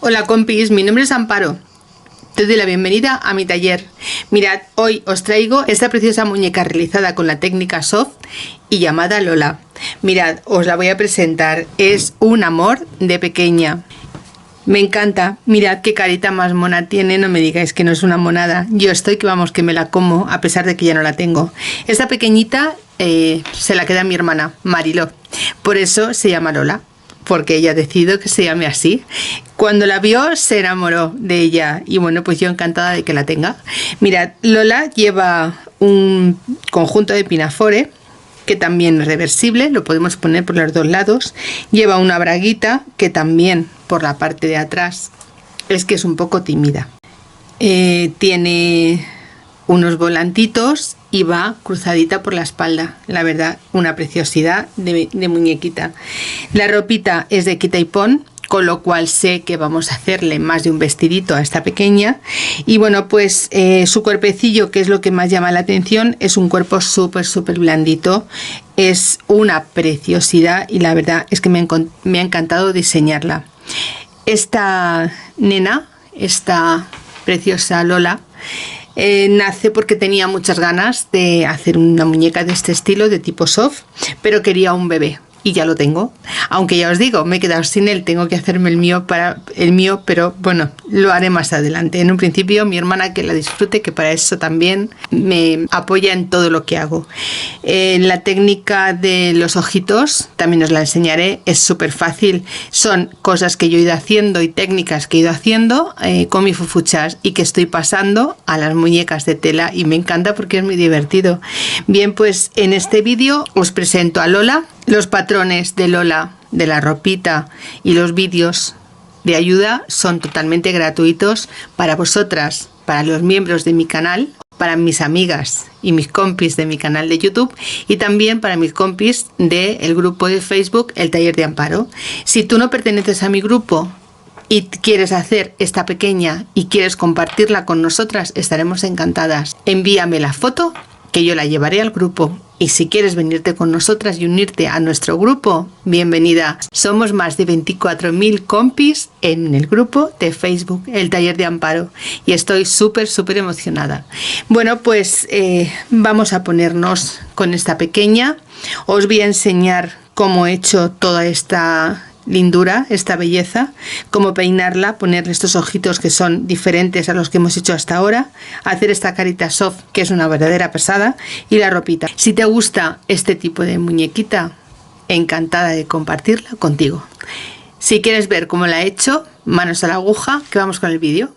Hola compis, mi nombre es Amparo. Te doy la bienvenida a mi taller. Mirad, hoy os traigo esta preciosa muñeca realizada con la técnica soft y llamada Lola. Mirad, os la voy a presentar. Es un amor de pequeña. Me encanta. Mirad qué carita más mona tiene. No me digáis que no es una monada. Yo estoy que vamos, que me la como a pesar de que ya no la tengo. Esta pequeñita se la queda mi hermana Mariló. Por eso se llama Lola, porque ella decidió que se llame así. Cuando la vio se enamoró de ella y bueno, pues yo encantada de que la tenga. Mirad, Lola lleva un conjunto de pinafore que también es reversible, lo podemos poner por los dos lados. Lleva una braguita que también por la parte de atrás es que es un poco tímida. Tiene unos volantitos y va cruzadita por la espalda. La verdad, una preciosidad de muñequita. La ropita es de quita y pon, con lo cual sé que vamos a hacerle más de un vestidito a esta pequeña. Y bueno, pues su cuerpecillo, que es lo que más llama la atención, es un cuerpo súper blandito. Es una preciosidad y la verdad es que me ha encantado diseñarla. Esta nena, esta preciosa Lola, nace porque tenía muchas ganas de hacer una muñeca de este estilo, de tipo soft, pero quería un bebé. Y ya lo tengo, aunque ya os digo, me he quedado sin él, tengo que hacerme el mío, pero bueno, lo haré más adelante. En un principio mi hermana que la disfrute, que para eso también me apoya en todo lo que hago. La técnica de los ojitos también os la enseñaré, es súper fácil, son cosas que yo he ido haciendo y técnicas que he ido haciendo con mi fufuchas y que estoy pasando a las muñecas de tela y me encanta porque es muy divertido. Bien, pues en este vídeo os presento a Lola. Los patrones de Lola, de la ropita y los vídeos de ayuda son totalmente gratuitos para vosotras, para los miembros de mi canal, para mis amigas y mis compis de mi canal de YouTube y también para mis compis del grupo de Facebook El Taller de Amparo. Si tú no perteneces a mi grupo y quieres hacer esta pequeña y quieres compartirla con nosotras, estaremos encantadas. Envíame la foto que yo la llevaré al grupo. Y si quieres venirte con nosotras y unirte a nuestro grupo, bienvenida. Somos más de 24.000 compis en el grupo de Facebook, El Taller de Amparo. Y estoy súper emocionada. Bueno, pues vamos a ponernos con esta pequeña. Os voy a enseñar cómo he hecho toda esta lindura, esta belleza, cómo peinarla, ponerle estos ojitos que son diferentes a los que hemos hecho hasta ahora, hacer esta carita soft que es una verdadera pasada y la ropita. Si te gusta este tipo de muñequita, encantada de compartirla contigo. Si quieres ver cómo la he hecho, manos a la aguja, que vamos con el vídeo.